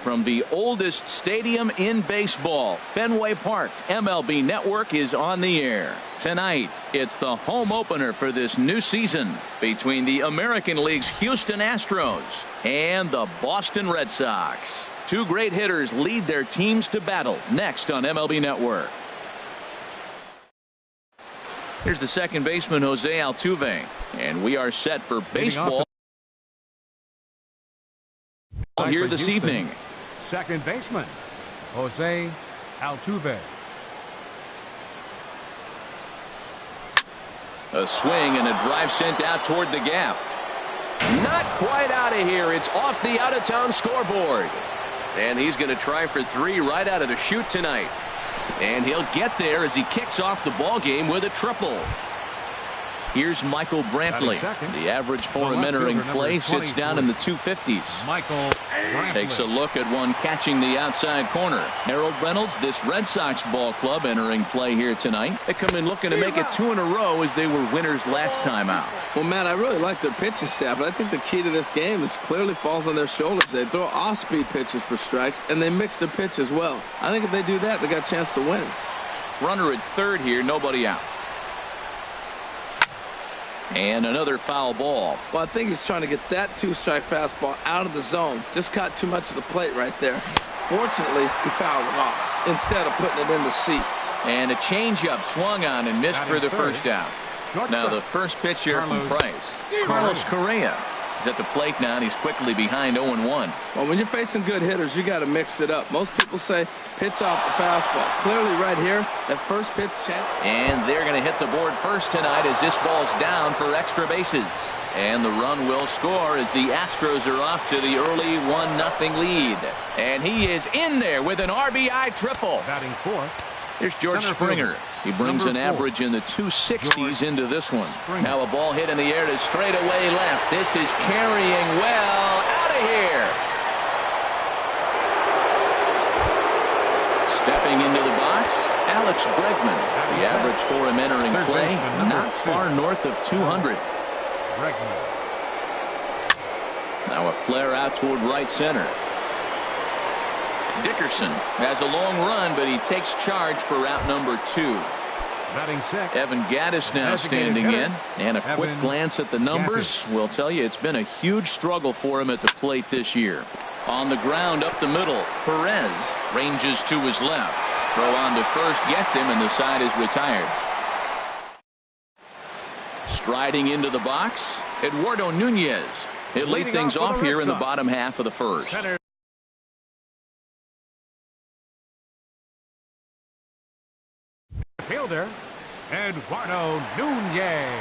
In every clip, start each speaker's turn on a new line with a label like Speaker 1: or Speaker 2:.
Speaker 1: from the oldest stadium in baseball, Fenway Park. MLB Network is on the air. Tonight, it's the home opener for this new season between the American League's Houston Astros and the Boston Red Sox. Two great hitters lead their teams to battle next on MLB Network. Here's the second baseman, Jose Altuve, and we are set for baseball here this evening.
Speaker 2: Second baseman, Jose Altuve.
Speaker 1: A swing and a drive sent out toward the gap. Not quite out of here. It's off the out-of-town scoreboard. And he's going to try for three right out of the chute tonight. And he'll get there as he kicks off the ball game with a triple. Here's Michael Brantley. The average for him entering play sits down in the 250s.
Speaker 2: Michael
Speaker 1: takes a look at one catching the outside corner. Harold Reynolds, this Red Sox ball club, entering play here tonight. They come in looking to make it 2 in a row as they were winners last time out.
Speaker 3: Well, Matt, I really like their pitching staff, but I think the key to this game is clearly falls on their shoulders. They throw off-speed pitches for strikes, and they mix their pitch as well. I think if they do that, they got a chance to win.
Speaker 1: Runner at third here, nobody out. And another foul ball.
Speaker 3: Well, I think he's trying to get that 2-strike fastball out of the zone. Just caught too much of the plate right there. Fortunately, he fouled it off instead of putting it in the seats.
Speaker 1: And a changeup swung on and missed for the first out. Now the first pitch here from Price. Carlos Correa is at the plate now, and he's quickly behind 0-1.
Speaker 3: Well, when you're facing good hitters, you got to mix it up. Most people say pitch off the fastball. Clearly right here, that first pitch change.
Speaker 1: And they're going to hit the board first tonight as this ball's down for extra bases. And the run will score as the Astros are off to the early 1-0 lead. And he is in there with an RBI triple.
Speaker 2: Batting fourth.
Speaker 1: Here's George Springer. He brings an average in the 260s into this one. Now a ball hit in the air to straightaway left. This is carrying well out of here. Stepping into the box, Alex Bregman. The average for him entering play, not far north of 200. Now a flare out toward right center. Dickerson has a long run, but he takes charge for route number 2. Evan Gattis now standing in, and a quick glance at the numbers will tell you it's been a huge struggle for him at the plate this year. On the ground up the middle, Perez ranges to his left. Throw on to first gets him, and the side is retired. Striding into the box, Eduardo Nunez. He'll lead things off here in the bottom half of the first.
Speaker 2: Fielder, Eduardo Nunez.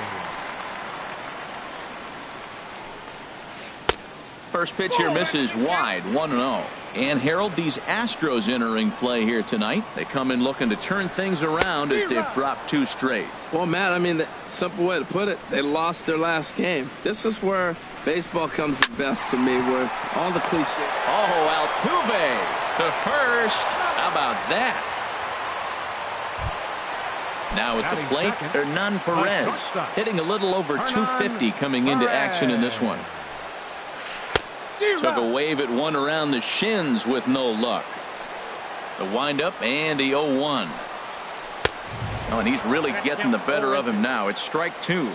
Speaker 1: First pitch here misses wide, 1-0. And Harold, these Astros entering play here tonight. They come in looking to turn things around as they've dropped 2 straight.
Speaker 3: Well, Matt, I mean, the simple way to put it, they lost their last game. This is where baseball comes the best to me, where all the cliches.
Speaker 1: Oh, Altuve to first. How about that? Now at the plate, Hernan Perez hitting a little over 250 coming into action in this one. Took a wave at one around the shins with no luck. The windup and the 0-1. Oh, and he's really getting the better of him now. It's strike 2.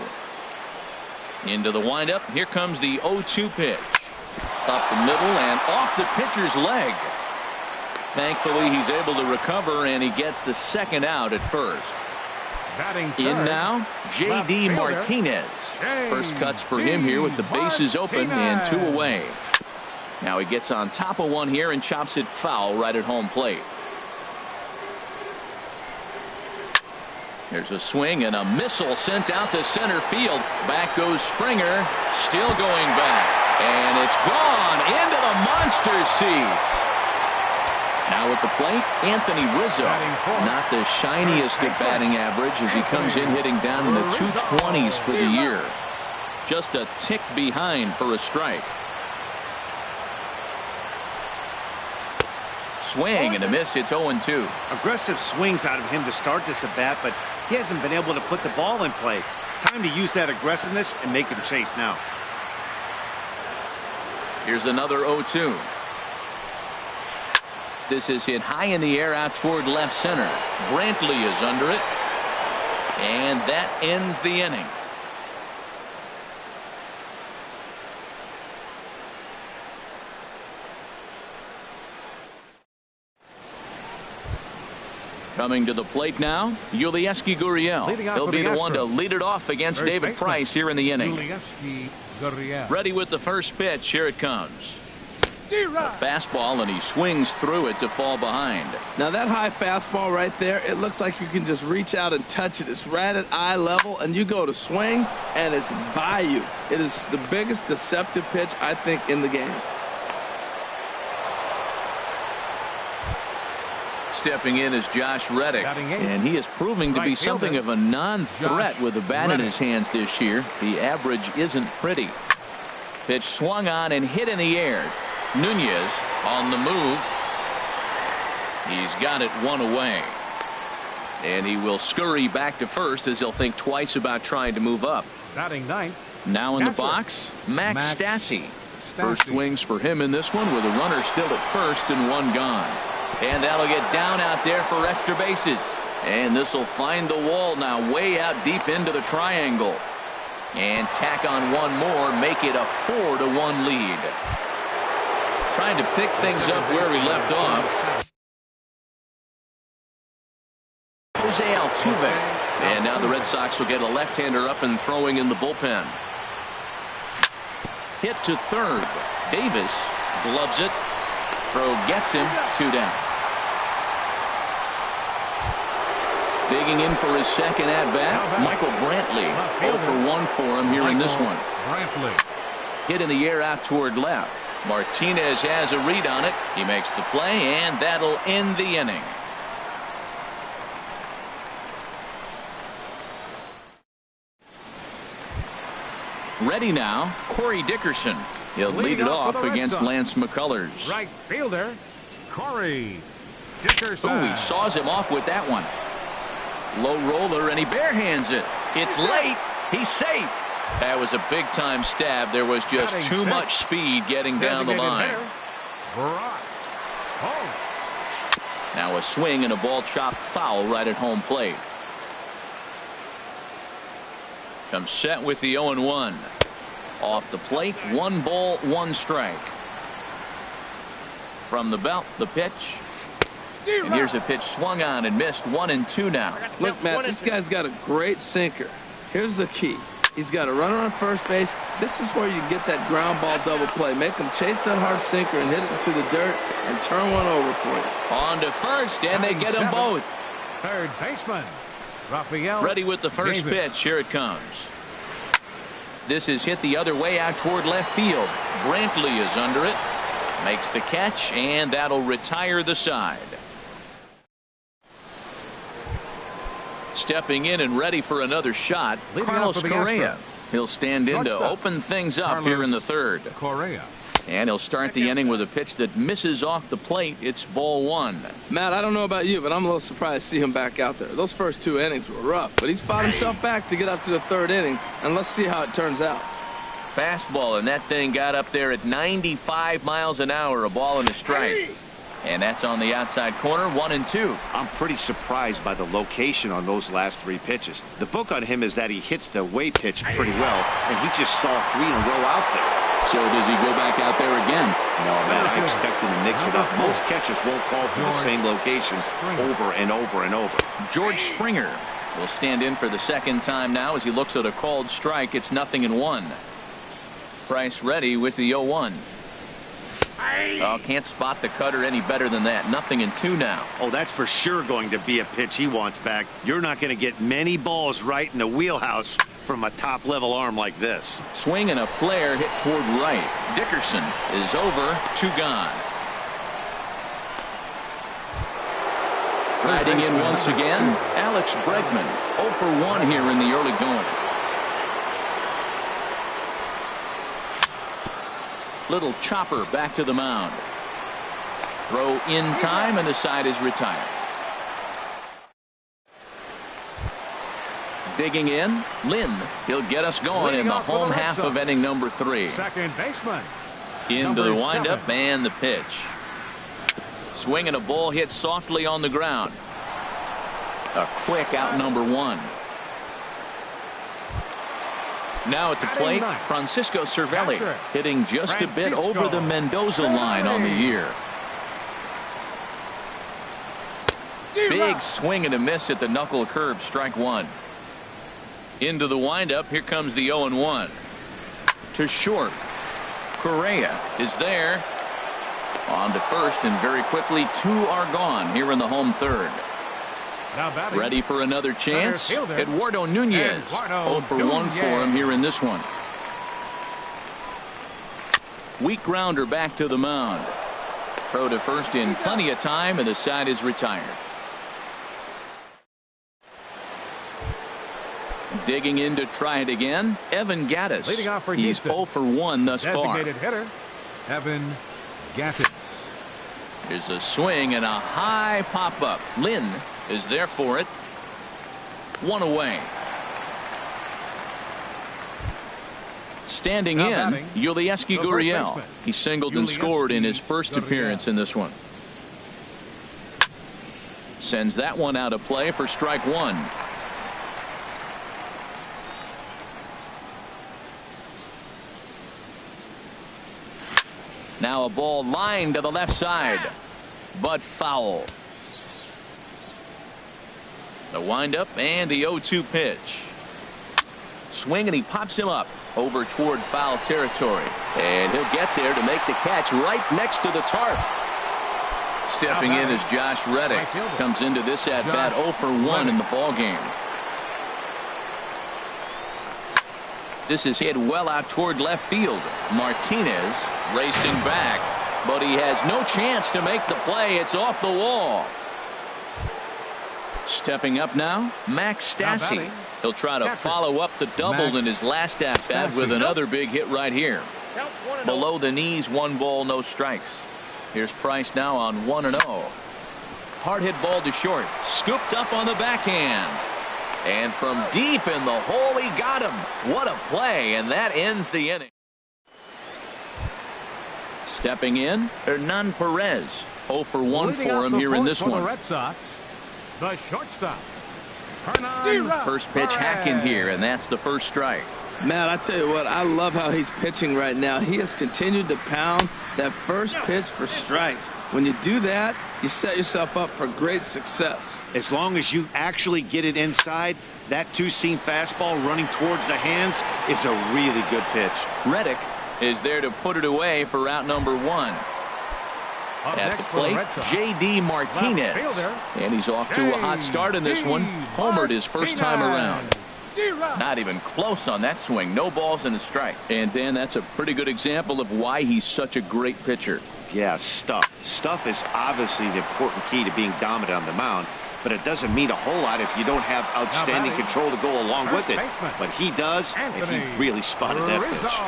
Speaker 1: Into the windup. Here comes the 0-2 pitch. Up the middle and off the pitcher's leg. Thankfully, he's able to recover, and he gets the second out at first. In now, J.D. Martinez. First cuts for him here with the bases open and 2 away. Now he gets on top of one here and chops it foul right at home plate. There's a swing and a missile sent out to center field. Back goes Springer, still going back. And it's gone into the monster seats. Now at the plate, Anthony Rizzo. Not the shiniest at batting average as he comes in hitting down in the 220s for the year. Just a tick behind for a strike. Swing and a miss. It's 0-2.
Speaker 4: Aggressive swings out of him to start this at bat, but he hasn't been able to put the ball in play. Time to use that aggressiveness and make him chase now.
Speaker 1: Here's another 0-2. This is hit high in the air out toward left center. Brantley is under it. And that ends the inning. Coming to the plate now, Yulieski Gurriel. He'll be the one to lead it off against David Price here in the inning. Ready with the first pitch. Here it comes. A fastball, and he swings through it to fall behind.
Speaker 3: Now that high fastball right there, it looks like you can just reach out and touch it. It's right at eye level, and you go to swing, and it's by you. It is the biggest deceptive pitch, I think, in the game.
Speaker 1: Stepping in is Josh Reddick, and he is proving to be something of a non-threat with the bat in his hands this year. The average isn't pretty. Pitch swung on and hit in the air. Nunez on the move. He's got it one away. And he will scurry back to first as he'll think twice about trying to move up.
Speaker 2: Batting ninth.
Speaker 1: Now in the box, Max Stassi. First swings for him in this one with a runner still at first and one gone. And that'll get down out there for extra bases. And this will find the wall now way out deep into the triangle. And tack on one more, make it a 4-1 lead. Trying to pick things up where we left off. Jose Altuve. And now the Red Sox will get a left-hander up and throwing in the bullpen. Hit to third. Davis gloves it. Throw gets him. 2 down. Digging in for his second at-bat, Michael Brantley. 0 for 1 for him here in this one. Hit in the air out toward left. Martinez has a read on it. He makes the play, and that'll end the inning. Ready now, Corey Dickerson. He'll lead it off against Lance McCullers.
Speaker 2: Right fielder, Corey Dickerson.
Speaker 1: Oh, he saws him off with that one. Low roller, and he barehands it. It's late. He's safe. That was a big-time stab. There was just too much speed getting down the line. Now a swing and a ball chopped foul right at home plate. Comes set with the 0-1. Off the plate, 1 ball, 1 strike. From the belt, the pitch. And here's a pitch swung on and missed. 1-2 now.
Speaker 3: Look, Matt, this guy's got a great sinker. Here's the key. He's got a runner on first base. This is where you get that ground ball double play. Make him chase that hard sinker and hit it into the dirt and turn one over for you.
Speaker 1: On to first, and they get them both.
Speaker 2: Third baseman, Rafael.
Speaker 1: Ready with the first pitch. Here it comes. This is hit the other way out toward left field. Brantley is under it. Makes the catch, and that'll retire the side. Stepping in and ready for another shot, Carlos Correa. He'll stand in to open things up here in the third.
Speaker 2: Correa.
Speaker 1: And he'll start the inning with a pitch that misses off the plate. It's ball 1.
Speaker 3: Matt, I don't know about you, but I'm a little surprised to see him back out there. Those first 2 innings were rough, but he's fought himself back to get up to the 3rd inning, and let's see how it turns out.
Speaker 1: Fastball, and that thing got up there at 95 miles an hour, a ball and a strike. And that's on the outside corner, 1-2.
Speaker 4: I'm pretty surprised by the location on those last 3 pitches. The book on him is that he hits the away pitch pretty well, and he just saw 3 in a row out there.
Speaker 1: So does he go back out there again?
Speaker 4: No, man, I expect him to mix it up. Most catchers won't call from the same location over and over and over.
Speaker 1: George Springer will stand in for the second time now as he looks at a called strike. It's 0-1. Price ready with the 0-1. Oh, can't spot the cutter any better than that. 0-2 now.
Speaker 4: Oh, that's for sure going to be a pitch he wants back. You're not going to get many balls right in the wheelhouse from a top-level arm like this.
Speaker 1: Swing and a flare hit toward right. Dickerson is over, 2 gone. Riding in once again, Alex Bregman. 0 for 1 here in the early going. Little chopper back to the mound. Throw in time, and the side is retired. Digging in, Lynn. He'll get us going in the home half of inning number 3.
Speaker 2: Second baseman.
Speaker 1: Into the windup and the pitch. Swinging a ball hit softly on the ground. A quick out number one. Now at the plate, Francisco Cervelli hitting just a bit over the Mendoza line on the year. Big swing and a miss at the knuckle curve, strike one. Into the windup, here comes the 0-1. To short. Correa is there. On to first, and very quickly, two are gone here in the home third. Ready for another chance? Eduardo Nunez. 0 for 1 for him here in this one. Weak grounder back to the mound. Throw to first in plenty of time, and the side is retired. Digging in to try it again, Evan Gattis. He's 0 for 1 thus far.
Speaker 2: Designated hitter, Evan Gattis.
Speaker 1: There's a swing and a high pop-up. Lynn is there for it. One away. Standing in, Yulieski Gurriel. He singled and scored in his first appearance in this one. Sends that one out of play for strike one. Now a ball lined to the left side, but foul. The windup and the 0-2 pitch. Swing, and he pops him up over toward foul territory. And he'll get there to make the catch right next to the tarp. Stepping in is Josh Reddick. Comes into this at bat 0 for 1 in the ball game. This is hit well out toward left field. Martinez racing back, but he has no chance to make the play. It's off the wall. Stepping up now, Max Stassi. He'll try to follow up the double in his last at bat with another big hit right here. Below the knees, 1 ball, no strikes. Here's Price now on 1-0. Hard hit ball to short, scooped up on the backhand. And from deep in the hole, he got him. What a play, and that ends the inning. Stepping in, Hernan Perez. 0 for 1 for him here in this one.
Speaker 2: Red Sox, the shortstop.
Speaker 1: First pitch hack in here, and that's the first strike.
Speaker 3: Man, I tell you what, I love how he's pitching right now. He has continued to pound that first pitch for strikes. When you do that, you set yourself up for great success.
Speaker 4: As long as you actually get it inside, that two-seam fastball running towards the hands is a really good pitch.
Speaker 1: Reddick is there to put it away for out number 1. At the plate, J.D. Martinez. And he's off to a hot start in this one. Homered his first time around. Not even close on that swing. No balls and a strike. And Dan, that's a pretty good example of why he's such a great pitcher.
Speaker 4: Yeah, stuff. Stuff is obviously the important key to being dominant on the mound, but it doesn't mean a whole lot if you don't have outstanding control to go along with it. But he does, and he really spotted that pitch.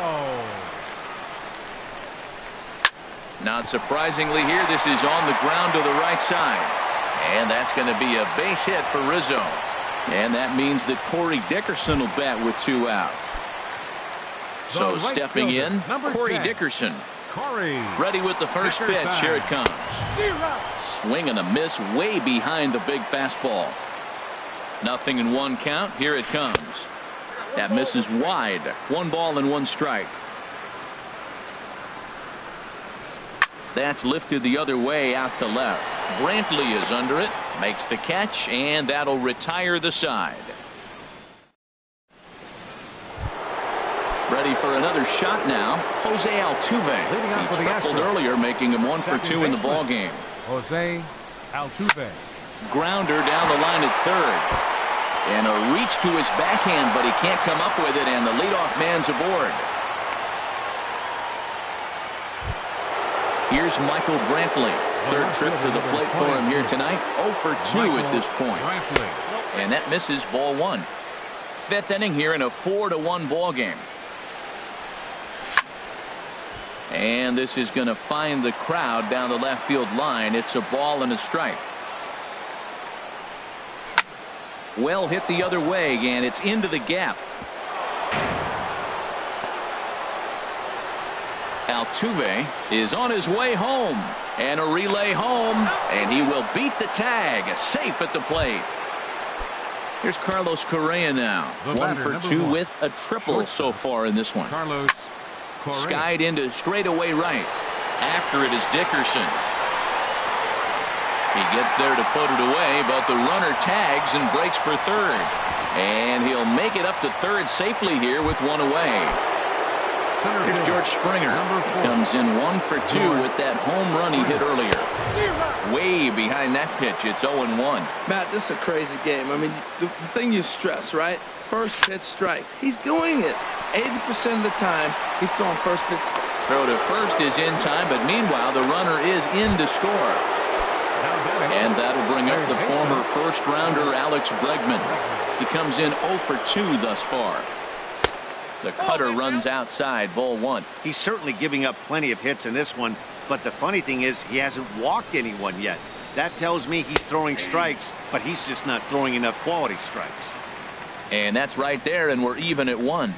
Speaker 1: Not surprisingly here, this is on the ground to the right side. And that's going to be a base hit for Rizzo. And that means that Corey Dickerson will bat with 2 out. So stepping in, Corey Dickerson. Ready with the first pitch. Here it comes. Swing and a miss way behind the big fastball. 0-1 count. Here it comes. That misses wide. 1 ball and 1 strike. That's lifted the other way out to left. Brantley is under it, makes the catch, and that'll retire the side. Ready for another shot now, Jose Altuve. He tripled earlier, making him 1 for 2 in the ball game.
Speaker 2: Jose Altuve.
Speaker 1: Grounder down the line at third. And a reach to his backhand, but he can't come up with it, and the leadoff man's aboard. Here's Michael Brantley. Third trip to the plate for him here tonight. 0 for 2 at this point. And that misses ball 1. 5th inning here in a 4-1 ball game. And this is going to find the crowd down the left field line. It's a ball and a strike. Well hit the other way, and it's into the gap. Altuve is on his way home, and a relay home, and he will beat the tag, safe at the plate. Here's Carlos Correa now. 1 for 2 with a triple so far in this one.
Speaker 2: Carlos Correa.
Speaker 1: Skied into straightaway right. After it is Dickerson. He gets there to put it away, but the runner tags and breaks for third. And he'll make it up to third safely here with one away. Here's George Springer. Comes in 1 for 2 with that home run he hit earlier. Way behind that pitch. It's 0-1.
Speaker 3: Matt, this is a crazy game. I mean, the thing you stress, right? First pitch strikes. He's doing it. 80% of the time, he's throwing first pitch strikes.
Speaker 1: Throw to first is in time, but meanwhile, the runner is in to score. And that'll bring up the former first-rounder Alex Bregman. He comes in 0 for 2 thus far. The cutter runs outside, ball 1.
Speaker 4: He's certainly giving up plenty of hits in this one, but the funny thing is he hasn't walked anyone yet. That tells me he's throwing strikes, but he's just not throwing enough quality strikes.
Speaker 1: And that's right there, and we're even at 1.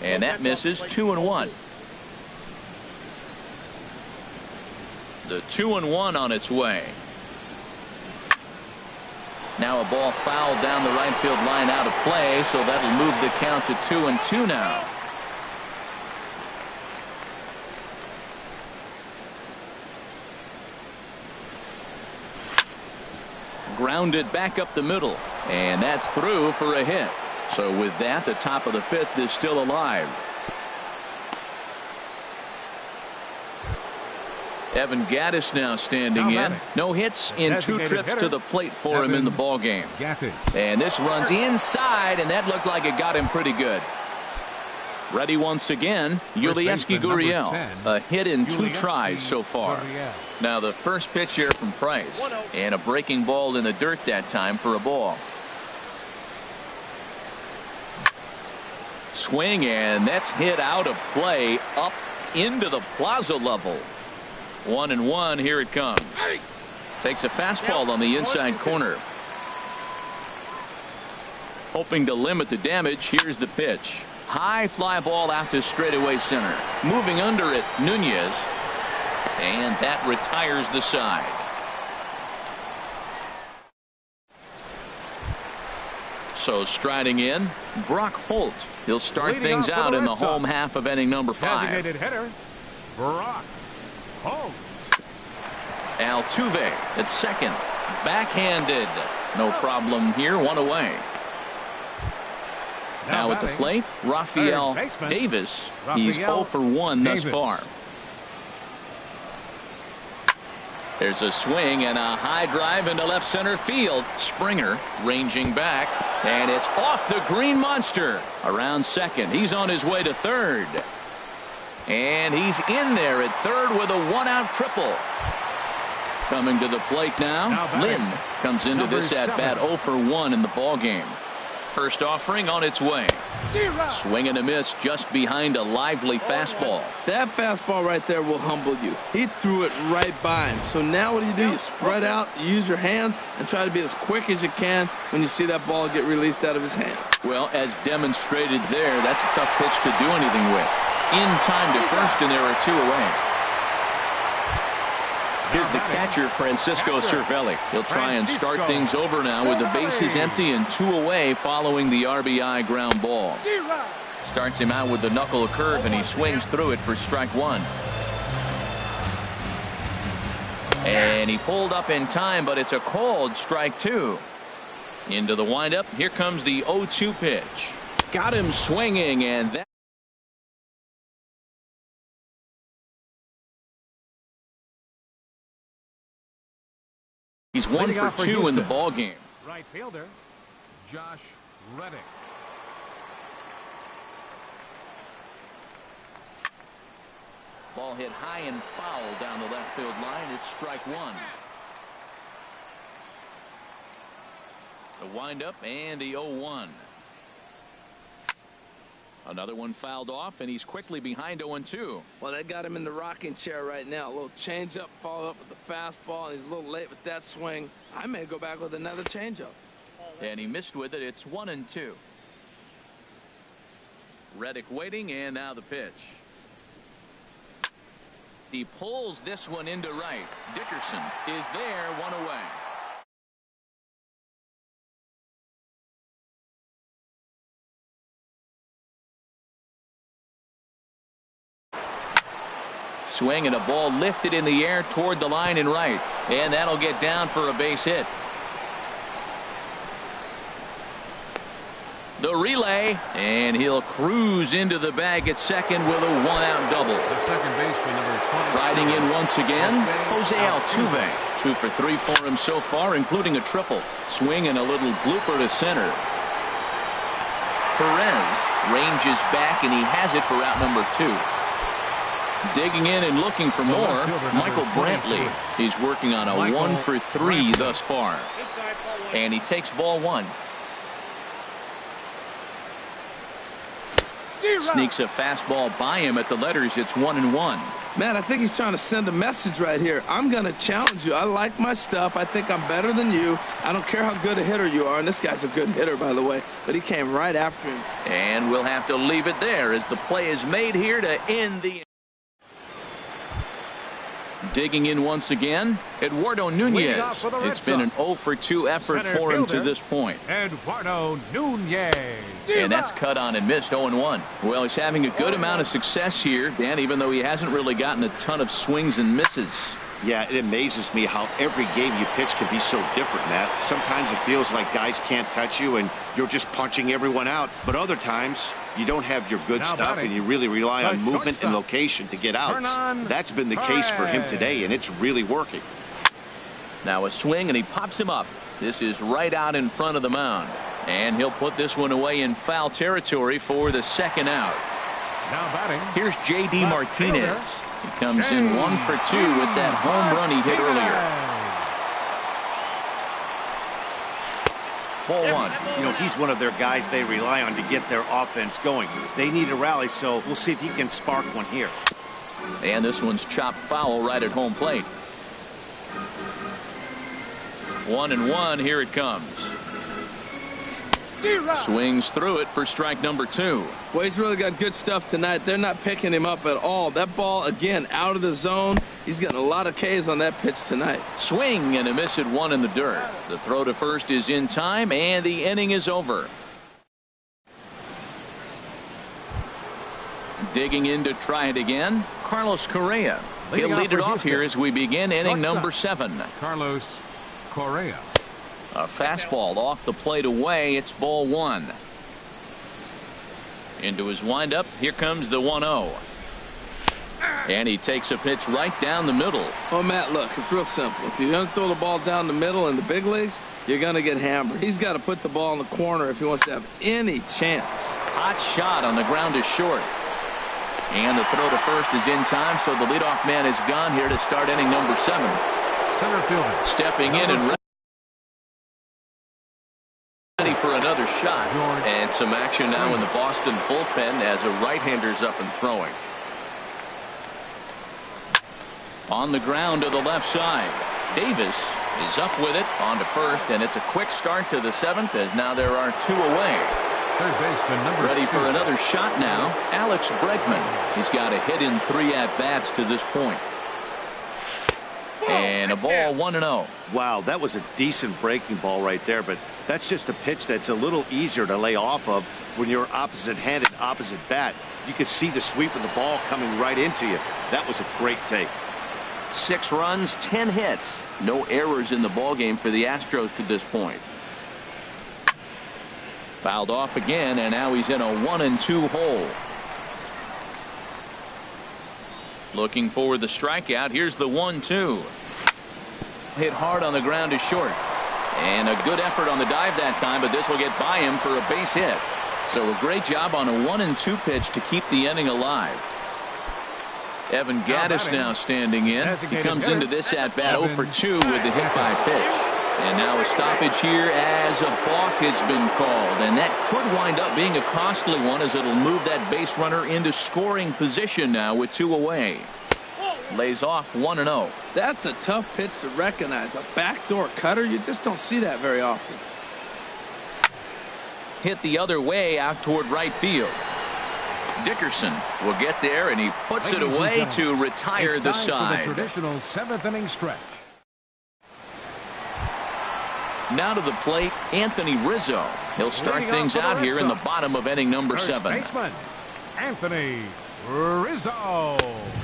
Speaker 1: And that misses. 2-1. The 2-1 on its way. Now a ball fouled down the right field line out of play, so that'll move the count to 2-2 now. Grounded back up the middle, and that's through for a hit. So with that, the top of the 5th is still alive. Evan Gattis now standing in. No hits in 2 trips to the plate for him in the ball game. And this runs inside, and that looked like it got him pretty good. Ready once again, Yulieski Gurriel. A hit in 2 tries so far. Now the first pitch here from Price, and a breaking ball in the dirt that time for a ball. Swing, and that's hit out of play up into the plaza level. 1-1. Here it comes. Takes a fastball on the inside corner. Hoping to limit the damage. Here's the pitch. High fly ball out to straightaway center. Moving under it, Nunez. And that retires the side. So striding in, Brock Holt. He'll start things out in the home half of inning number 5.
Speaker 2: Designated hitter, Brock Holt.
Speaker 1: Altuve at second. Backhanded. No problem here. 1 away. Now at the plate, Rafael Davis. He's 0 for 1 thus far. There's a swing and a high drive into left center field. Springer ranging back, and it's off the green monster. Around second. He's on his way to third. And he's in there at third with a 1-out triple. Coming to the plate now, Lynn comes into this at bat 0 for 1 in the ball game. First offering on its way. Swing and a miss just behind a lively fastball.
Speaker 3: That fastball right there will humble you. He threw it right by him. So now what do? You spread out, you use your hands, and try to be as quick as you can when you see that ball get released out of his hand.
Speaker 1: Well, as demonstrated there, that's a tough pitch to do anything with. In time to first, and there are 2 away. Here's the catcher, Francisco Cervelli. He'll try and start things over now with the bases empty and 2 away following the RBI ground ball. Starts him out with the knuckle curve, and he swings through it for strike 1. And he pulled up in time, but it's a called strike 2. Into the windup. Here comes the 0-2 pitch. Got him swinging, and that. He's 1 for 2 in the ball game.
Speaker 2: Right fielder, Josh Reddick.
Speaker 1: Ball hit high and foul down the left field line. It's strike 1. The windup and the 0-1. Another one fouled off, and he's quickly behind 0-2.
Speaker 3: Well, that got him in the rocking chair right now. A little changeup, follow up with the fastball, and he's a little late with that swing. I may go back with another changeup.
Speaker 1: And he missed with it. It's 1-2. Reddick waiting, and now the pitch. He pulls this one into right. Dickerson is there, one away. Swing and a ball lifted in the air toward the line and right. And that'll get down for a base hit. The relay, and he'll cruise into the bag at second with a one-out double.
Speaker 2: The second baseman, number 20.
Speaker 1: Riding in once again, Jose Altuve. 2 for 3 for him so far, including a triple. Swing and a little blooper to center. Perez ranges back, and he has it for out number 2. Digging in and looking for more, Michael Brantley. He's working on a 1 for 3 thus far. And he takes ball 1. Sneaks a fastball by him at the letters. It's 1-1.
Speaker 3: Man, I think he's trying to send a message right here. I'm going to challenge you. I like my stuff. I think I'm better than you. I don't care how good a hitter you are. And this guy's a good hitter, by the way. But he came right after him.
Speaker 1: And we'll have to leave it there as the play is made here to end the. Digging in once again, Eduardo Nunez. It's been an 0 for 2 effort for him to this point.
Speaker 2: Eduardo Nunez.
Speaker 1: And that's cut on and missed. 0-1. Well, he's having a good amount of success here, Dan, even though he hasn't really gotten a ton of swings and misses.
Speaker 4: Yeah, it amazes me how every game you pitch can be so different, Matt. Sometimes it feels like guys can't touch you and you're just punching everyone out. But other times you don't have your good stuff and you really rely on movement and location to get outs. That's been the case for him today, and it's really working.
Speaker 1: Now a swing, and he pops him up. This is right out in front of the mound. And he'll put this one away in foul territory for the second out.
Speaker 2: Now batting.
Speaker 1: Here's J.D. Martinez. He comes in 1 for 2 with that home run he hit earlier. Ball 1.
Speaker 4: You know, he's one of their guys they rely on to get their offense going. They need a rally, so we'll see if he can spark one here.
Speaker 1: And this one's chopped foul right at home plate. 1-1. Here it comes. Swings through it for strike number 2.
Speaker 3: Well, he's really got good stuff tonight. They're not picking him up at all. That ball, again, out of the zone. He's getting a lot of Ks on that pitch tonight.
Speaker 1: Swing and a miss at 1 in the dirt. The throw to first is in time, and the inning is over. Digging in to try it again, Carlos Correa. He'll lead it off here as we begin inning number 7.
Speaker 2: Carlos Correa.
Speaker 1: A fastball off the plate away. It's ball 1. Into his windup. Here comes the 1-0. And he takes a pitch right down the middle.
Speaker 3: Oh, Matt, look, it's real simple. If you're going to throw the ball down the middle in the big leagues, you're going to get hammered. He's got to put the ball in the corner if he wants to have any chance.
Speaker 1: Hot shot on the ground is short. And the throw to first is in time, so the leadoff man is gone here to start inning number 7.
Speaker 2: Center fielder.
Speaker 1: Stepping in and ready for another shot. And some action now in the Boston bullpen as a right-hander's up and throwing. On the ground to the left side. Davis is up with it on to first, and it's a quick start to the 7th as now there are 2 away.
Speaker 2: Third baseman number
Speaker 1: Ready
Speaker 2: 2.
Speaker 1: for another shot now, Alex Bregman. He's got a hit in 3 at-bats to this point. And a ball 1-0.
Speaker 4: Wow, that was a decent breaking ball right there, but that's just a pitch that's a little easier to lay off of when you're opposite-handed, opposite bat. You could see the sweep of the ball coming right into you. That was a great take.
Speaker 1: 6 runs, 10 hits. No errors in the ballgame for the Astros to this point. Fouled off again, and now he's in a 1-2 hole. Looking for the strikeout. Here's the 1-2. Hit hard on the ground to short. And a good effort on the dive that time, but this will get by him for a base hit. So a great job on a 1-2 pitch to keep the inning alive. Evan Gattis now standing in. He comes into this at-bat 0 for 2 with the hit by pitch. And now a stoppage here as a balk has been called. And that could wind up being a costly one as it'll move that base runner into scoring position now with 2 away. Lays off 1-0.
Speaker 3: That's a tough pitch to recognize. A backdoor cutter, you just don't see that very often.
Speaker 1: Hit the other way out toward right field. Dickerson will get there, and he puts it away to retire the side.
Speaker 2: The traditional 7th inning stretch.
Speaker 1: Now to the plate, Anthony Rizzo. He'll start things out here in the bottom of inning number 7.
Speaker 2: Baseman, Anthony Rizzo.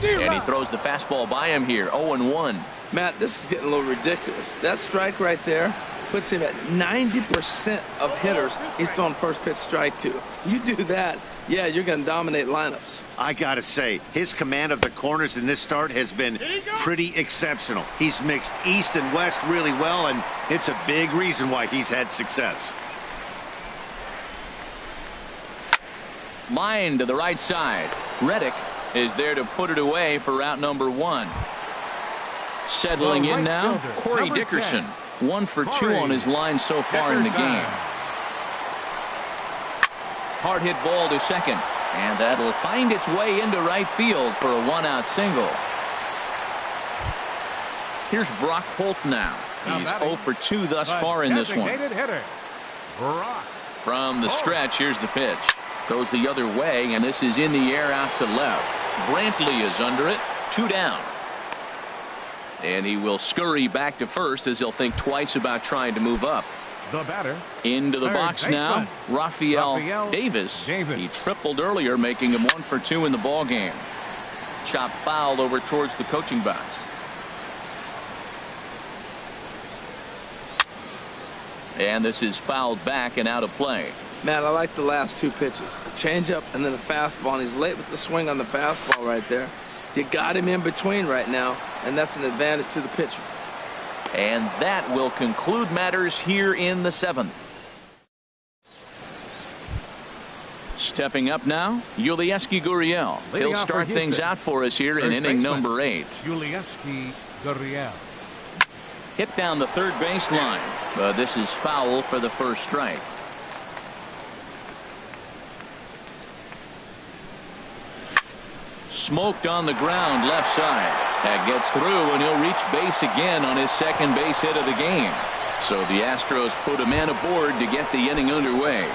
Speaker 1: And he throws the fastball by him here, 0-1.
Speaker 3: Matt, this is getting a little ridiculous. That strike right there puts him at 90% of hitters he's throwing first pitch strike to. You do that, yeah, you're going to dominate lineups.
Speaker 4: I got to say, his command of the corners in this start has been pretty exceptional. He's mixed east and west really well, and it's a big reason why he's had success.
Speaker 1: Line to the right side. Reddick is there to put it away for out number 1. Settling in now, Corey Dickerson. 1 for 2 on his line so far in the game. Hard hit ball to second, and that'll find its way into right field for a 1-out single. Here's Brock Holt now. He's 0 for 2 thus far in this one. From the stretch, here's the pitch. Goes the other way, and this is in the air out to left. Brantley is under it. 2 down. And he will scurry back to first as he'll think twice about trying to move up.
Speaker 2: The batter.
Speaker 1: Into the box now, Rafael Davis. He tripled earlier, making him 1 for 2 in the ball game. Chop foul over towards the coaching box. And this is fouled back and out of play.
Speaker 3: Matt, I like the last 2 pitches. A changeup and then a fastball, and he's late with the swing on the fastball right there. You got him in between right now, and that's an advantage to the pitcher.
Speaker 1: And that will conclude matters here in the 7th. Stepping up now, Yulieski Gurriel. He'll start things out for us here in inning number 8.
Speaker 2: Yulieski Gurriel.
Speaker 1: Hit down the third baseline, but this is foul for the first strike. Smoked on the ground left side. That gets through, and he'll reach base again on his second base hit of the game. So the Astros put a man aboard to get the inning underway.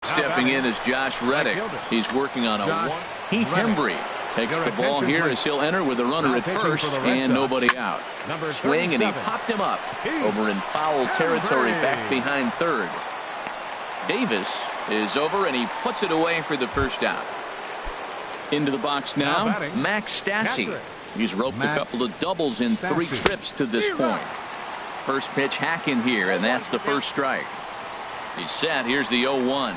Speaker 1: Stepping in is Josh Reddick. He's working on a one. Heath Hembree takes the ball here as he'll enter with a runner at first and nobody out. Swing, and he popped him up over in foul territory back behind third. Davis is over, and he puts it away for the first out. Into the box now, Max Stassi. He's roped a couple of doubles in 3 trips to this point. First pitch hack in here, and that's the first strike. He's set. Here's the 0-1.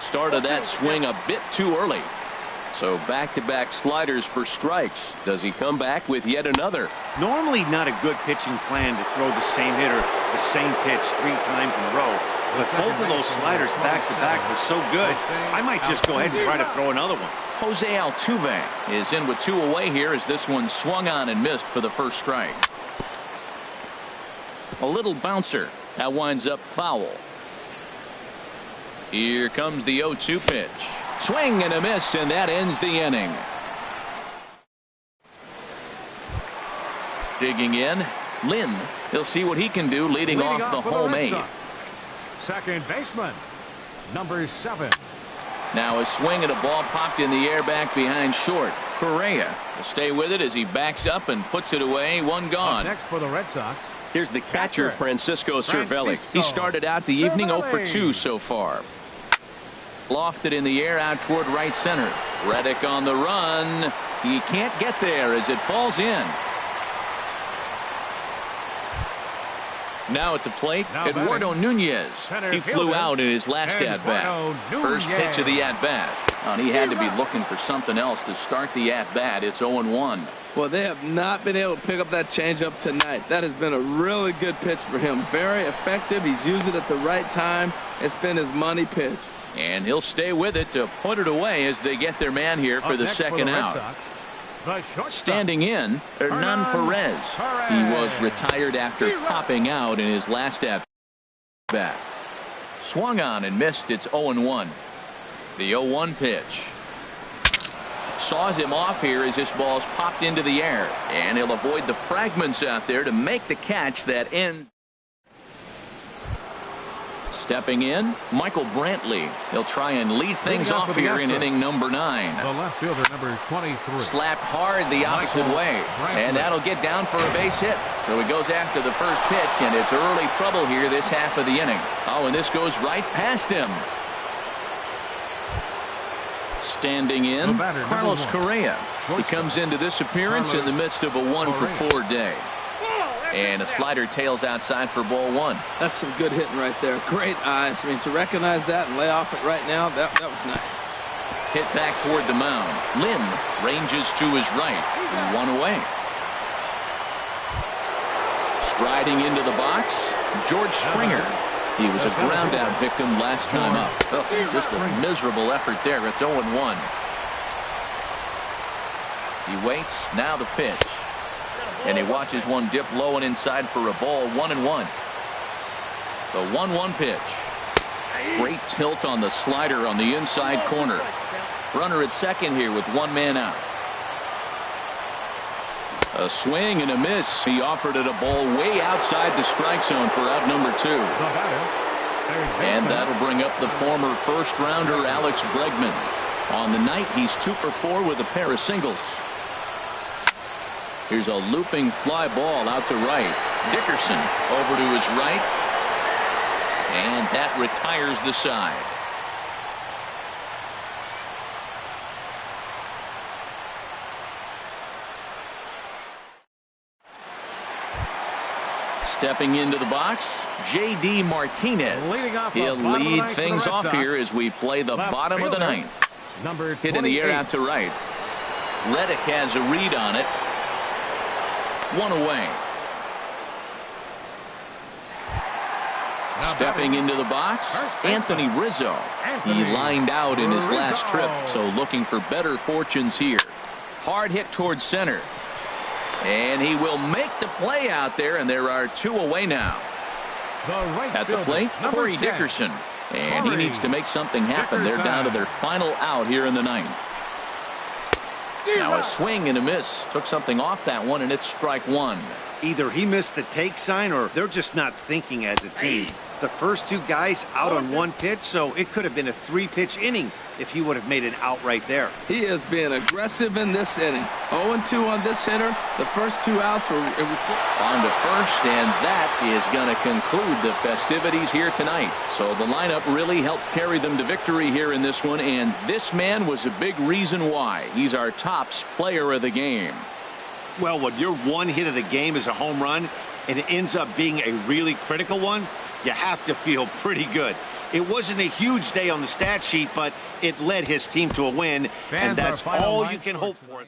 Speaker 1: Started that swing a bit too early. So back-to-back sliders for strikes. Does he come back with yet another?
Speaker 4: Normally not a good pitching plan to throw the same hitter the same pitch 3 times in a row. But both of those sliders back-to-back were so good, I might just go ahead and try to throw another one.
Speaker 1: Jose Altuve is in with 2 away here as this one swung on and missed for the first strike. A little bouncer. That winds up foul. Here comes the 0-2 pitch. Swing and a miss, and that ends the inning. Digging in, Lynn. He'll see what he can do leading off the home 8.
Speaker 2: Second baseman, number 7.
Speaker 1: Now a swing and a ball popped in the air back behind short. Correa will stay with it as he backs up and puts it away. 1 gone.
Speaker 2: Next for the Red Sox.
Speaker 1: Here's the catcher, Francisco Cervelli. He started out the evening 0 for 2 so far. Lofted in the air out toward right center. Reddick on the run. He can't get there as it falls in. Now at the plate, Eduardo Nunez. He flew out in his last at-bat. First pitch of the at-bat. He had to be looking for something else to start the at-bat. It's 0-1.
Speaker 3: Well, they have not been able to pick up that changeup tonight. That has been a really good pitch for him. Very effective. He's used it at the right time. It's been his money pitch.
Speaker 1: And he'll stay with it to put it away as they get their man here for the second out. Standing in, Hernan Perez. He was retired after popping out in his last at-bat. Swung on and missed. It's 0-1. The 0-1 pitch. Saws him off here as this ball's popped into the air. And he'll avoid the fragments out there to make the catch that ends. Stepping in, Michael Brantley. He'll try and lead things off here in inning number 9.
Speaker 2: The left fielder, number 23.
Speaker 1: Slapped hard the opposite way. And that'll get down for a base hit. So he goes after the first pitch, and it's early trouble here this half of the inning. Oh, and this goes right past him. Standing in, Carlos Correa. He comes into this appearance in the midst of a 1-for-4 day. And a slider tails outside for ball 1.
Speaker 3: That's some good hitting right there. Great eyes. I mean, to recognize that and lay off it right now, that was nice.
Speaker 1: Hit back toward the mound. Lynn ranges to his right. 1 away. Striding into the box, George Springer. He was a ground-out victim last time up. Oh, just a miserable effort there. It's 0-1. He waits. Now the pitch. And he watches one dip low and inside for a ball. 1-1. The 1-1 pitch. Great tilt on the slider on the inside corner. Runner at second here with 1 man out. A swing and a miss. He offered it a ball way outside the strike zone for out number 2. And that'll bring up the former first-rounder Alex Bregman. On the night, he's 2 for 4 with a pair of singles. Here's a looping fly ball out to right. Dickerson over to his right. And that retires the side. Stepping into the box, J.D. Martinez. He'll lead things off here as we play the bottom of the 9th. Hit in the air out to right. Reddick has a read on it. 1 away. Stepping into the box, Anthony Rizzo. He lined out in his last trip, so looking for better fortunes here. Hard hit towards center. And he will make the play out there, and there are 2 away now. At the plate, Corey Dickerson. And he needs to make something happen. They're down to their final out here in the 9th. Now a swing and a miss. Took something off that one, and it's strike 1.
Speaker 4: Either he missed the take sign or they're just not thinking as a team. The first 2 guys out on 1 pitch, so it could have been a 3-pitch inning if he would have made an out right there.
Speaker 3: He has been aggressive in this inning. 0-2 on this hitter. The first 2 outs were
Speaker 1: on to first, and that is going to conclude the festivities here tonight. So the lineup really helped carry them to victory here in this one, and this man was a big reason why. He's our tops player of the game.
Speaker 4: Well, when your 1 hit of the game is a home run and it ends up being a really critical one, you have to feel pretty good. It wasn't a huge day on the stat sheet, but it led his team to a win, and that's all you can hope for.